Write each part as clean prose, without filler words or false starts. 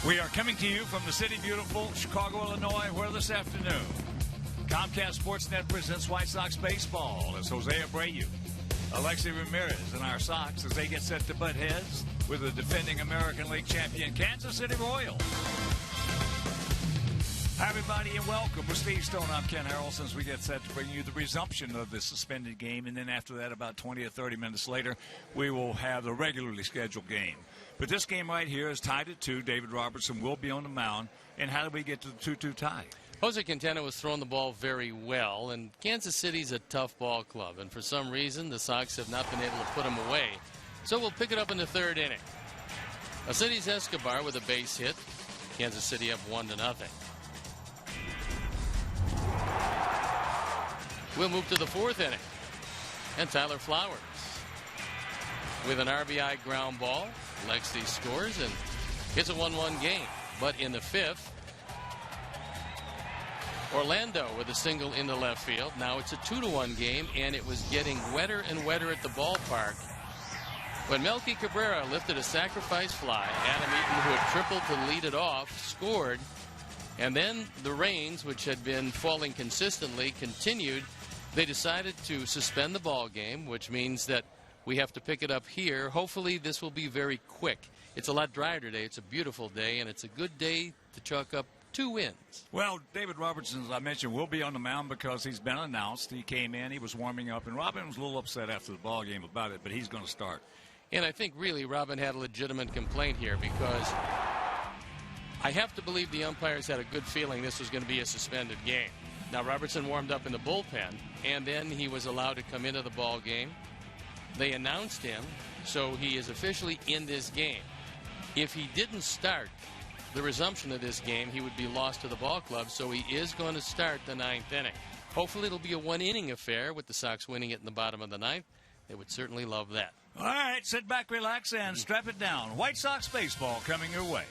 We are coming to you from the city beautiful Chicago, Illinois, where this afternoon Comcast Sportsnet presents White Sox baseball as Jose Abreu, Alexi Ramirez, and our Sox as they get set to butt heads with the defending American League champion Kansas City Royals. Hi, everybody, and welcome. We're Steve Stone. I'm Ken Harrelson as we get set to bring you the resumption of the suspended game. And then after that, about 20 or 30 minutes later, we will have the regularly scheduled game. But this game right here is tied at 2. David Robertson will be on the mound. And how did we get to the 2-2 tie? Jose Quintana was throwing the ball very well, and Kansas City's a tough ball club. And for some reason, the Sox have not been able to put him away. So we'll pick it up in the third inning. Alcides Escobar with a base hit. Kansas City up 1-0. We'll move to the fourth inning. And Tyler Flowers with an RBI ground ball. Lexi scores, and it's a 1-1 game. But in the fifth, Orlando with a single into left field. Now it's a 2-1 game, and it was getting wetter and wetter at the ballpark when Melky Cabrera lifted a sacrifice fly. Adam Eaton, who had tripled to lead it off, scored. And then the rains, which had been falling consistently, continued. They decided to suspend the ball game, which means that we have to pick it up here. Hopefully this will be very quick. It's a lot drier today. It's a beautiful day, and it's a good day to chalk up 2 wins. Well, David Robertson, as I mentioned, will be on the mound because he's been announced. He came in, he was warming up, and Robin was a little upset after the ball game about it, but he's going to start. And I think really Robin had a legitimate complaint here because I have to believe the umpires had a good feeling this was going to be a suspended game. Now, Robertson warmed up in the bullpen, and then he was allowed to come into the ball game. They announced him, so he is officially in this game. If he didn't start the resumption of this game, he would be lost to the ball club, so he is going to start the 9th inning. Hopefully it'll be a 1-inning affair with the Sox winning it in the bottom of the 9th. They would certainly love that. All right, sit back, relax, and strap it down. White Sox baseball coming your way.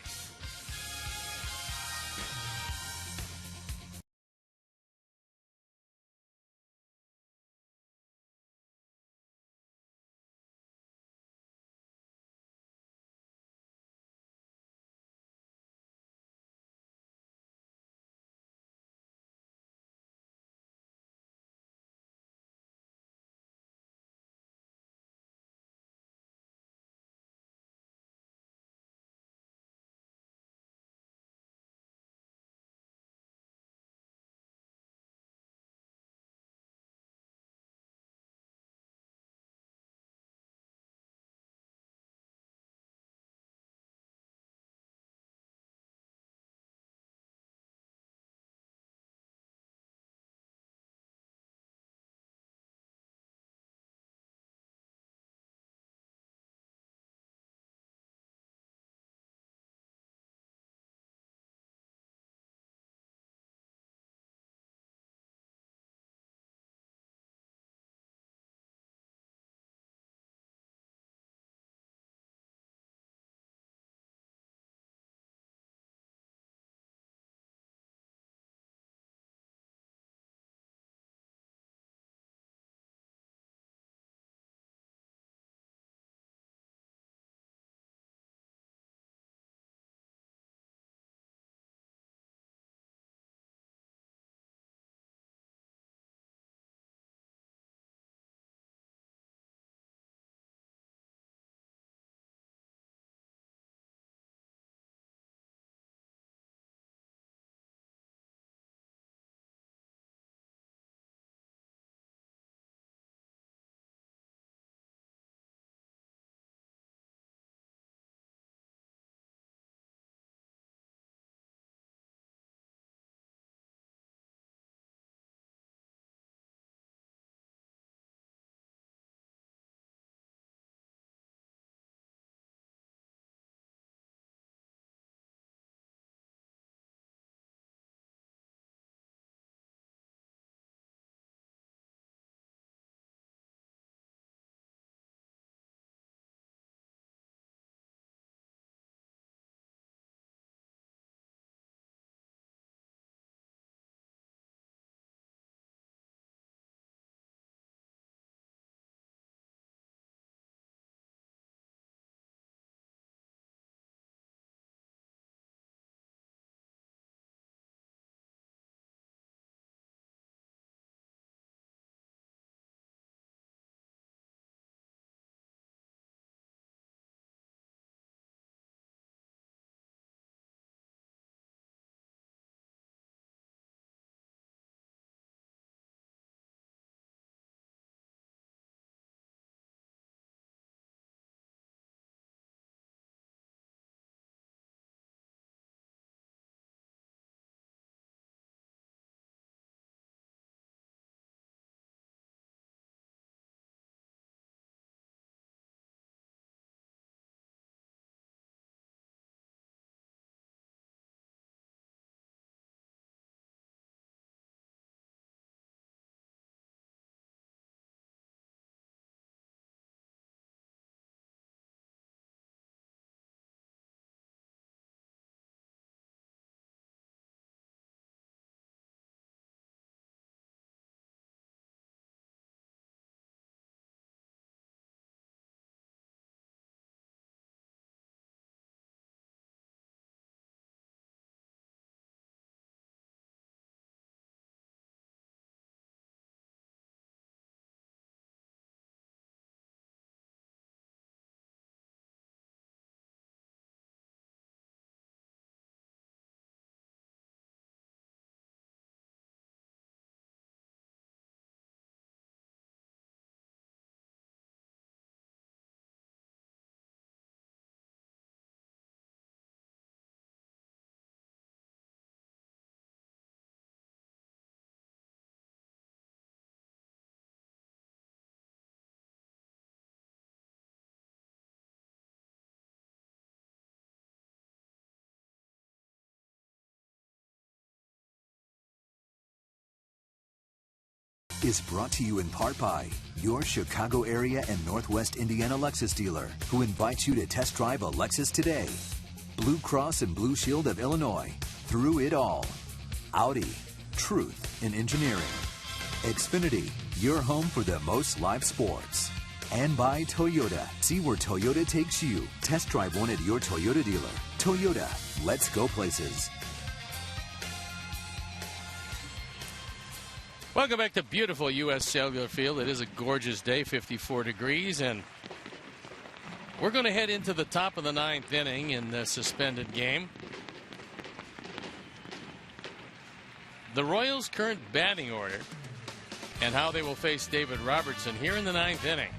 is brought to you in part by your Chicago area and Northwest Indiana Lexus dealer, who invites you to test drive a Lexus today. Blue Cross and Blue Shield of Illinois, through it all. Audi, truth in engineering. Xfinity, your home for the most live sports. And by Toyota. See where Toyota takes you. Test drive one at your Toyota dealer. Toyota, let's go places. Welcome back to beautiful U.S. Cellular Field. It is a gorgeous day, 54 degrees, and we're going to head into the top of the 9th inning in the suspended game. The Royals' current batting order and how they will face David Robertson here in the 9th inning.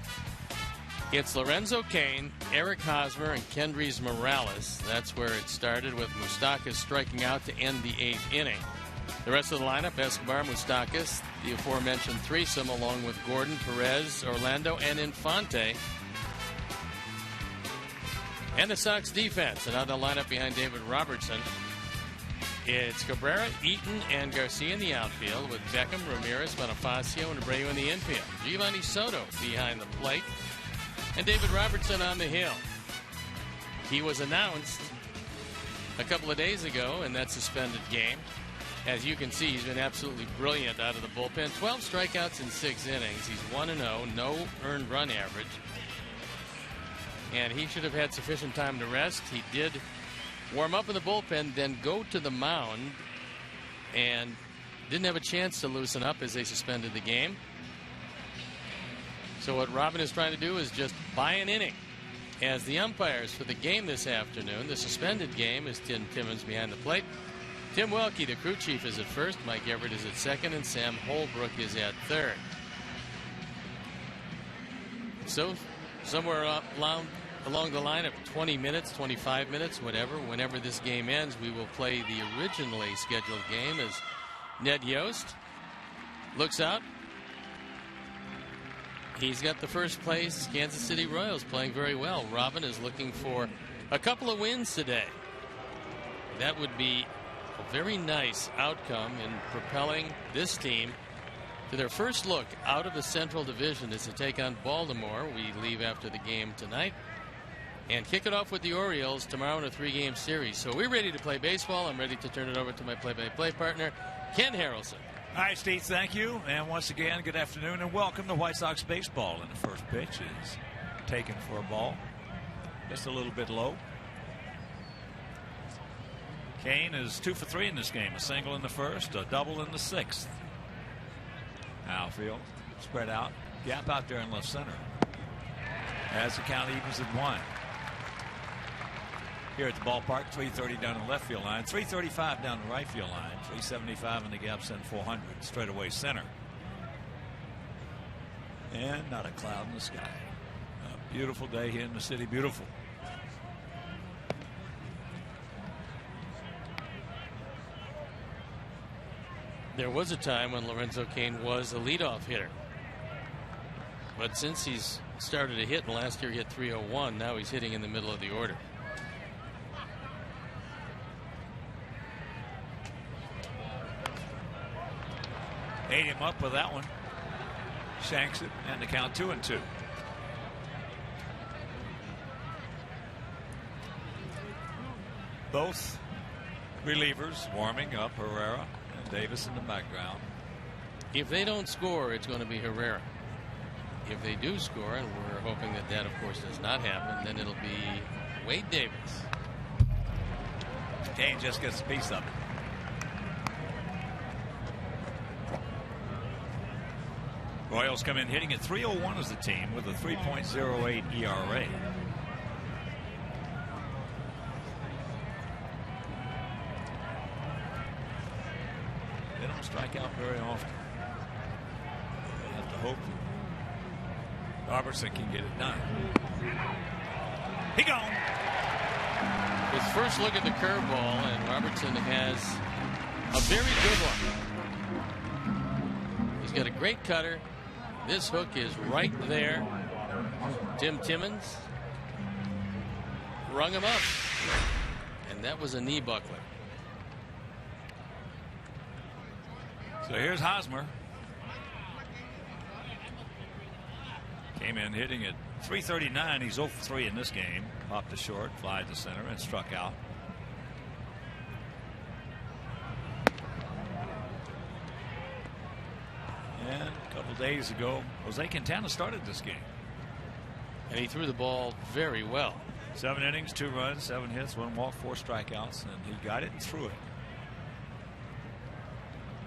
It's Lorenzo Cain, Eric Hosmer, and Kendrys Morales. That's where it started, with Moustakas striking out to end the 8th inning. The rest of the lineup: Escobar, Moustakas, the aforementioned threesome, along with Gordon, Perez, Orlando, and Infante. And the Sox defense. Another lineup behind David Robertson. It's Cabrera, Eaton, and Garcia in the outfield, with Beckham, Ramirez, Bonifacio, and Abreu in the infield. Giovanni Soto behind the plate, and David Robertson on the hill. He was announced a couple of days ago in that suspended game. As you can see, he's been absolutely brilliant out of the bullpen. 12 strikeouts in 6 innings. He's 1-0, no earned run average. And he should have had sufficient time to rest. He did warm up in the bullpen, then go to the mound, and didn't have a chance to loosen up as they suspended the game. So what Robin is trying to do is just buy an inning. As the umpires for the game this afternoon, the suspended game, is Tim Timmons behind the plate. Tim Welke, the crew chief, is at first. Mike Everett is at second, and Sam Holbrook is at third. So somewhere along the line of 20 minutes, 25 minutes, whatever, whenever this game ends, we will play the originally scheduled game as Ned Yost looks out. He's got the first place Kansas City Royals playing very well. Robin is looking for a couple of wins today. That would be a very nice outcome in propelling this team to their first look out of the Central Division as they take on Baltimore. We leave after the game tonight and kick it off with the Orioles tomorrow in a 3-game series. So we're ready to play baseball. I'm ready to turn it over to my play-by-play partner, Ken Harrelson. All right, Steve, thank you. And once again, good afternoon and welcome to White Sox baseball. And the first pitch is taken for a ball. Just a little bit low. Cain is 2 for 3 in this game. A single in the first, a double in the 6th. Outfield spread out, gap out there in left center. As the count evens at 1. Here at the ballpark, 330 down the left field line, 335 down the right field line, 375 in the gap, send 400 straight away center. And not a cloud in the sky. A beautiful day here in the city. Beautiful. There was a time when Lorenzo Cain was a leadoff hitter. But since he's started to hit, and last year he hit 301, now he's hitting in the middle of the order. Ate him up with that one. Shanks it, and the count 2-2. Both relievers warming up, Herrera and Davis in the background. If they don't score, it's going to be Herrera. If they do score, and we're hoping that that, of course, does not happen, then it'll be Wade Davis. Cain just gets a piece of it. Royals come in hitting at 301 as a team with a 3.08 ERA. They don't strike out very often. They have to hope that Robertson can get it done. He gone. His first look at the curveball, and Robertson has a very good one. He's got a great cutter. This hook is right there. Tim Timmons rung him up, and that was a knee buckler. So here's Hosmer. Came in hitting at .339. He's 0 for 3 in this game. Popped to short, fly to center, and struck out. And a couple days ago, Jose Quintana started this game. And he threw the ball very well. 7 innings, 2 runs, 7 hits, 1 walk, 4 strikeouts, and he got it and threw it.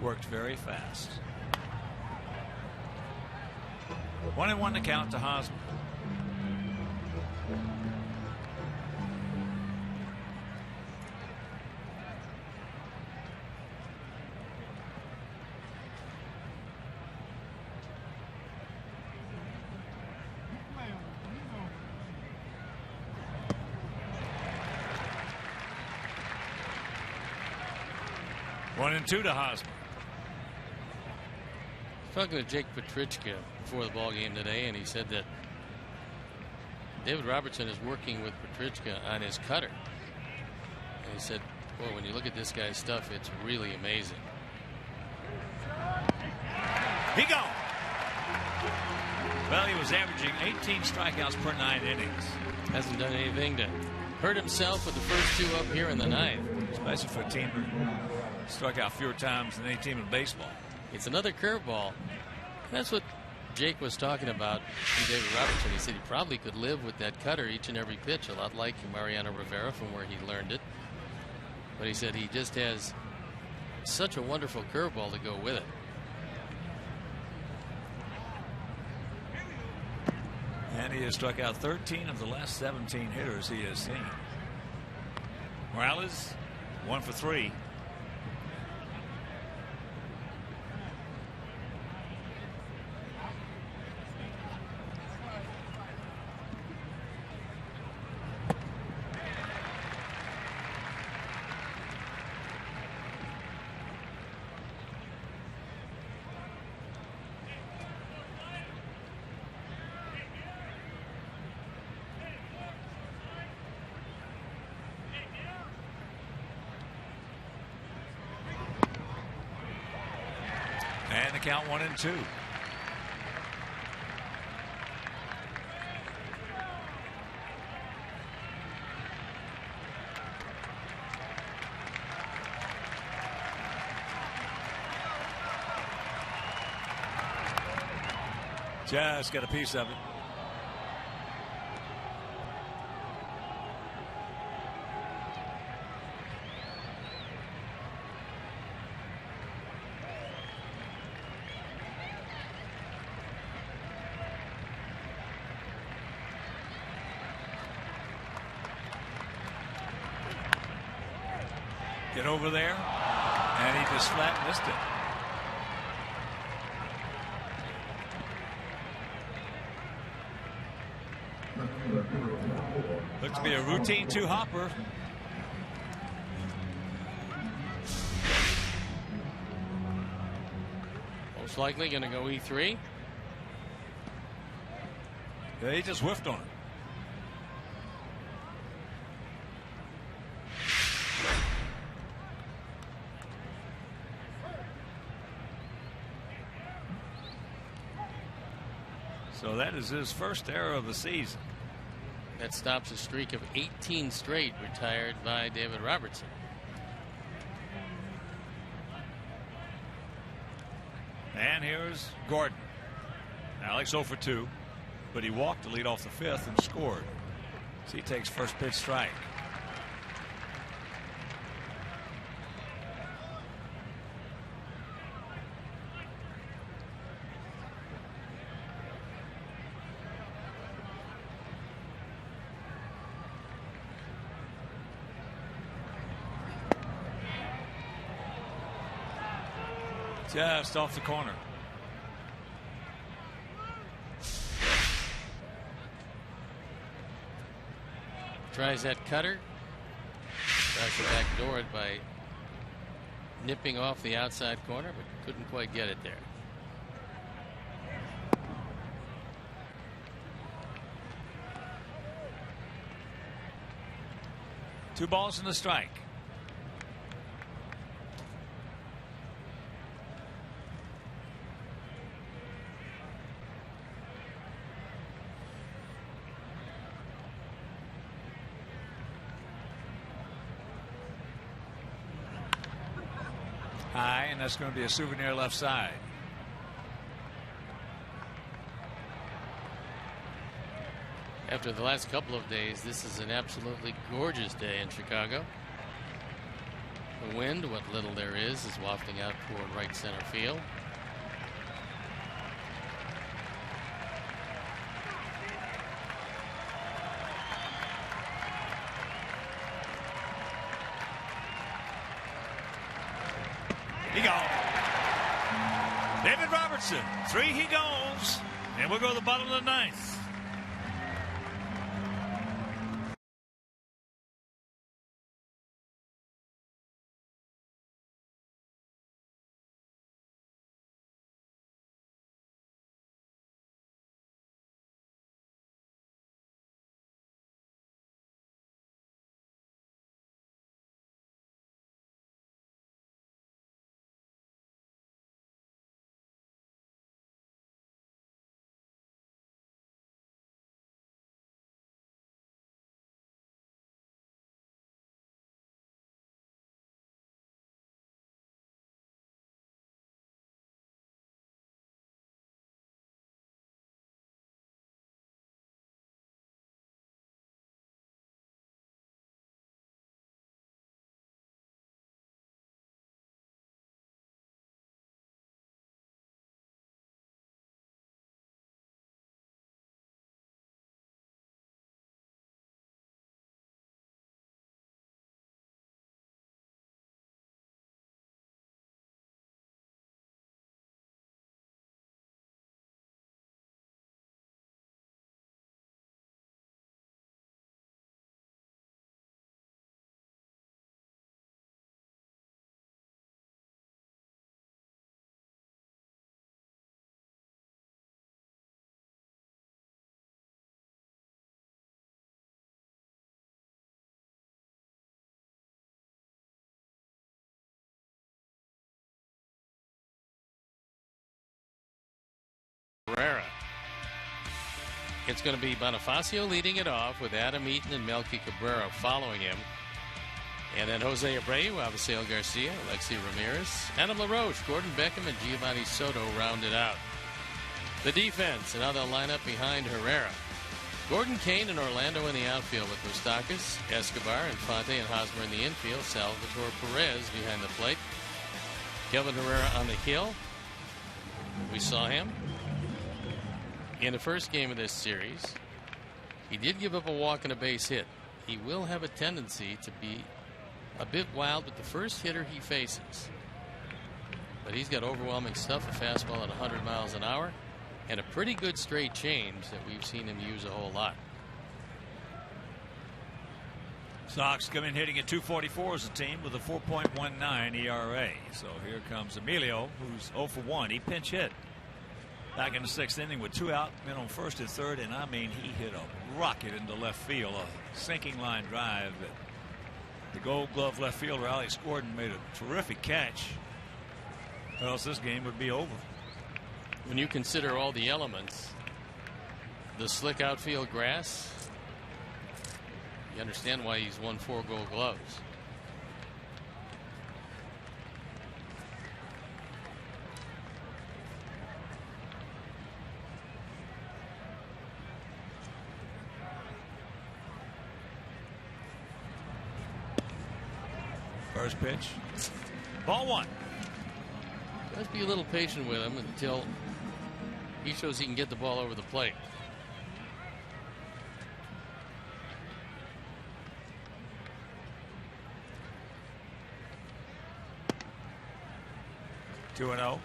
Worked very fast. 1-1 to count to Hosmer. One and two to Hosmer. Talking to Jake Petrichka before the ball game today, and he said that David Robertson is working with Petrichka on his cutter. And he said, boy, when you look at this guy's stuff, it's really amazing. He gone. Well, he was averaging 18 strikeouts per 9 innings. Hasn't done anything to hurt himself with the first 2 up here in the 9th. Especially for a team that struck out fewer times than any team in baseball. It's another curveball. That's what Jake was talking about to David Robertson. He said he probably could live with that cutter each and every pitch, a lot like Mariano Rivera from where he learned it. But he said he just has such a wonderful curveball to go with it. And he has struck out 13 of the last 17 hitters he has seen. Morales, 1 for 3. And the count 1-2. Just got a piece of it. Get over there, and he just flat missed it. Looks to be a routine 2-hopper. Most likely going to go E3. Yeah, he just whiffed on it. So that is his first error of the season. That stops a streak of 18 straight retired by David Robertson. And here's Gordon. Alex 0 for 2, but he walked to lead off the 5th and scored. So he takes first pitch strike. Just off the corner. Tries that cutter. Tries to backdoor it by nipping off the outside corner, but couldn't quite get it there. Two balls and a strike. High, and that's going to be a souvenir left side. After the last couple of days, this is an absolutely gorgeous day in Chicago. The wind, what little there is wafting out toward right center field. He gone. David Robertson, 3 he goes. And we'll go to the bottom of the 9th. Herrera. It's going to be Bonifacio leading it off with Adam Eaton and Melky Cabrera following him. And then Jose Abreu, Avisail Garcia, Alexi Ramirez, Adam LaRoche, Gordon Beckham, and Giovanni Soto rounded out. The defense, another lineup behind Herrera. Gordon Kane and Orlando in the outfield with Moustakas, Escobar, Infante, and Hosmer in the infield. Salvatore Perez behind the plate. Kelvin Herrera on the hill. We saw him in the first game of this series. He did give up a walk and a base hit. He will have a tendency to be a bit wild with the first hitter he faces. But he's got overwhelming stuff, a fastball at 100 miles an hour, and a pretty good straight change that we've seen him use a whole lot. Sox come in hitting at .244 as a team with a 4.19 ERA. So here comes Emilio, who's 0 for 1. He pinch hit back in the 6th inning with 2 out, men on 1st and 3rd, and I mean, he hit a rocket into left field, a sinking line drive that the Gold Glove left fielder Alex Gordon made a terrific catch, or else this game would be over. When you consider all the elements, the slick outfield grass, you understand why he's won 4 Gold Gloves. First pitch, ball 1. Let's be a little patient with him until he shows he can get the ball over the plate. Two and 0.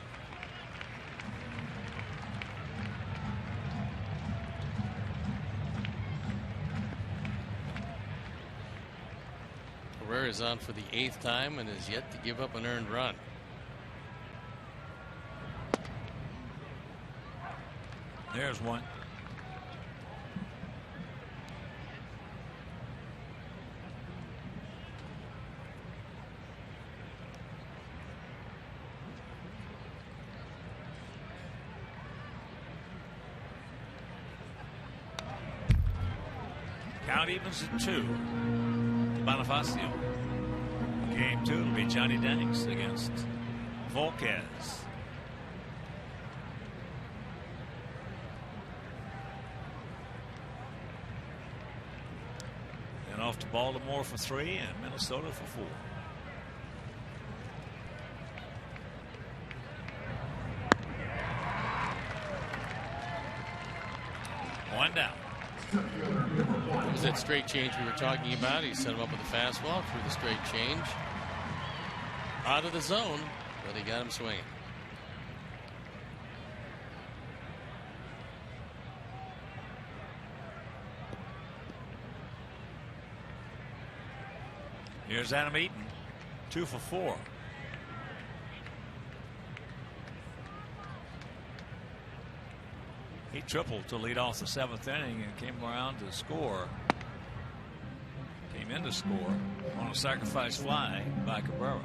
Herrera is on for the 8th time and has yet to give up an earned run. There's one. Count evens at 2. Bonifacio. Game 2 will be Johnny Danks against Volquez. And off to Baltimore for 3 and Minnesota for 4. One down. What was that straight change we were talking about? He set him up with a fastball, threw the straight change. Out of the zone, but he got him swinging. Here's Adam Eaton, 2 for 4. He tripled to lead off the 7th inning and came around to score. Came in to score on a sacrifice fly by Cabrera.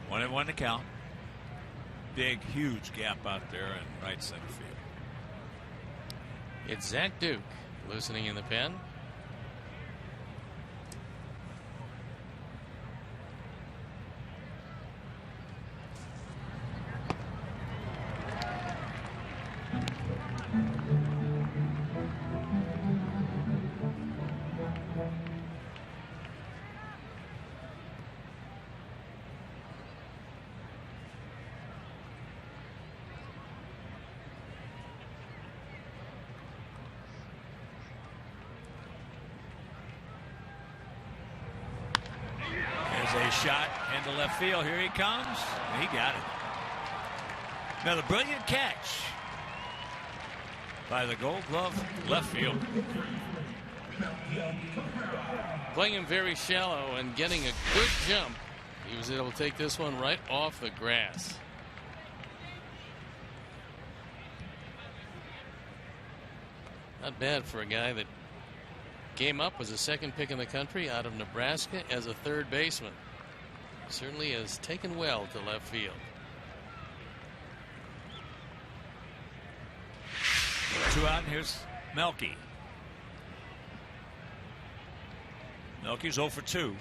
One and one to count. Big, huge gap out there in right center field. It's Zach Duke loosening in the pen. A shot into left field. Here he comes. He got it. Another brilliant catch by the Gold Glove left field. Playing him very shallow and getting a good jump. He was able to take this one right off the grass. Not bad for a guy that came up as a second pick in the country out of Nebraska as a third baseman. Certainly has taken well to left field. 2 out, and here's Melky. Melky's 0 for 2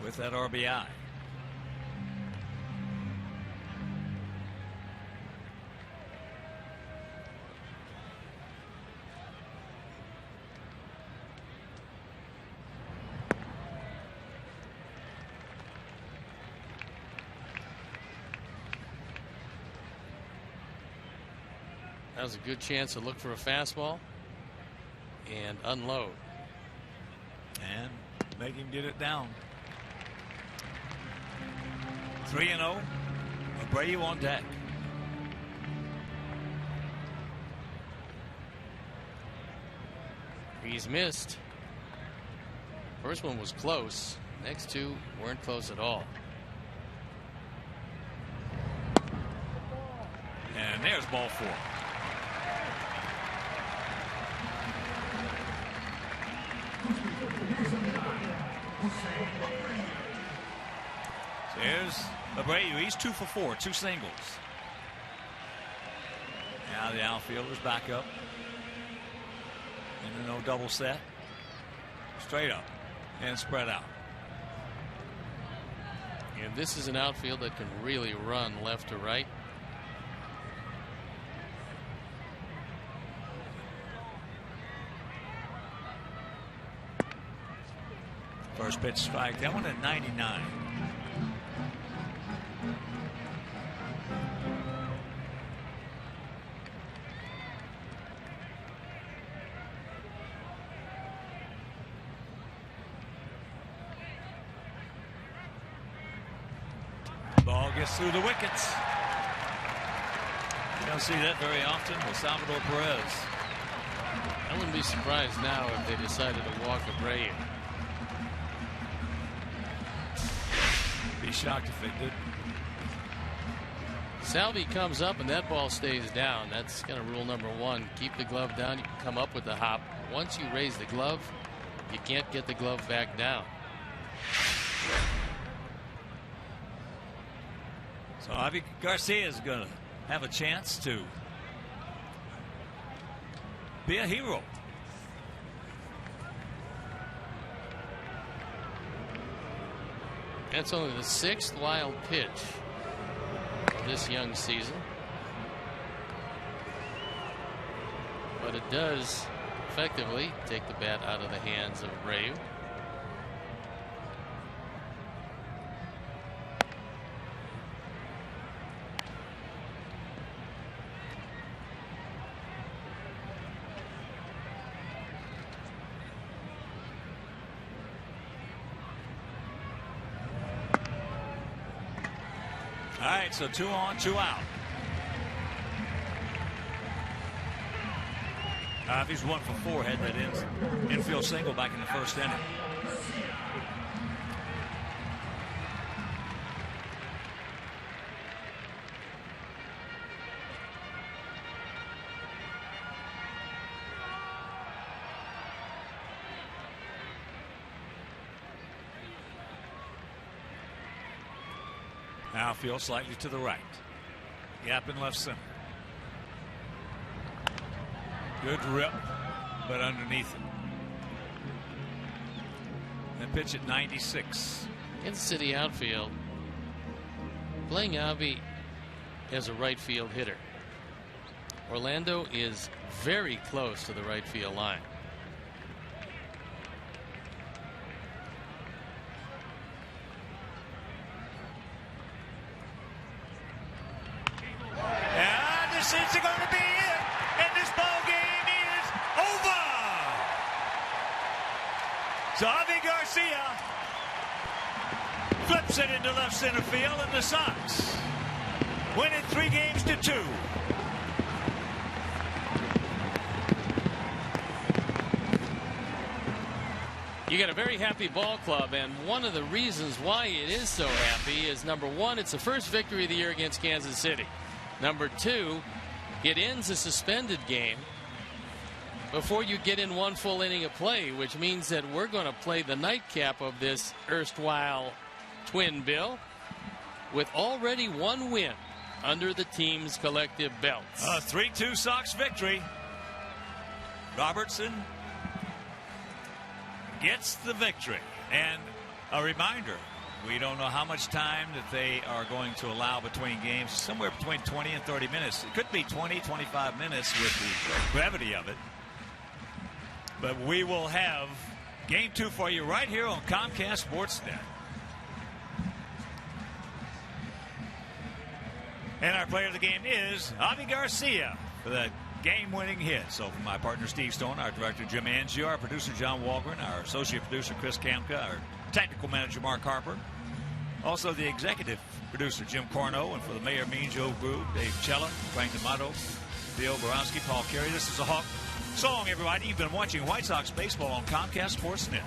with that RBI. That was a good chance to look for a fastball and unload. And make him get it down. 3-0. Abreu on deck. He's missed. First one was close. Next two weren't close at all. And there's ball 4. So here's Abreu. He's 2 for 4, 2 singles. Now the outfielder's back up. And no double set. Straight up and spread out. And this is an outfield that can really run left to right. First pitch strike. That one at 99. Ball gets through the wickets. You don't see that very often with Salvador Perez. I wouldn't be surprised now if they decided to walk Abreu. Be shocked if they did. Salvi comes up and that ball stays down. That's kind of rule number 1. Keep the glove down. You can come up with the hop. Once you raise the glove, you can't get the glove back down. So Javi Garcia is going to have a chance to be a hero. That's only the 6th wild pitch of this young season. But it does effectively take the bat out of the hands of Ryu. All right, so 2 on, 2 out. He's 1 for 4, had that infield single back in the first inning. Outfield slightly to the right. Gap in left center. Good rip, but underneath it. And pitch at 96. Kansas City outfield playing Avi as a right field hitter. Orlando is very close to the right field line. And this is going to be it. And this ball game is over. So Javi Garcia flips it into left center field, and the Sox win it 3-2. You got a very happy ball club, and one of the reasons why it is so happy is, number one, it's the first victory of the year against Kansas City. Number two, it ends a suspended game before you get in one full inning of play, which means that we're going to play the nightcap of this erstwhile twin bill with already one win under the team's collective belts. A 3-2 Sox victory. Robertson gets the victory. And a reminder, we don't know how much time that they are going to allow between games. Somewhere between 20 and 30 minutes. It could be 20, 25 minutes with the gravity of it. But we will have Game 2 for you right here on Comcast Sportsnet. And our player of the game is Javi Garcia for the game-winning hit. So from my partner Steve Stone, our director Jim Angio, our producer John Walgren, our associate producer Chris Kamka, our technical manager Mark Harper, also the executive producer Jim Corno, and for the Mayor Mean, Joe Groove, Dave Cella, Frank D'Amato, Theo Borowski, Paul Carey. This is a Hawk song, everybody. You've been watching White Sox baseball on Comcast Sportsnet.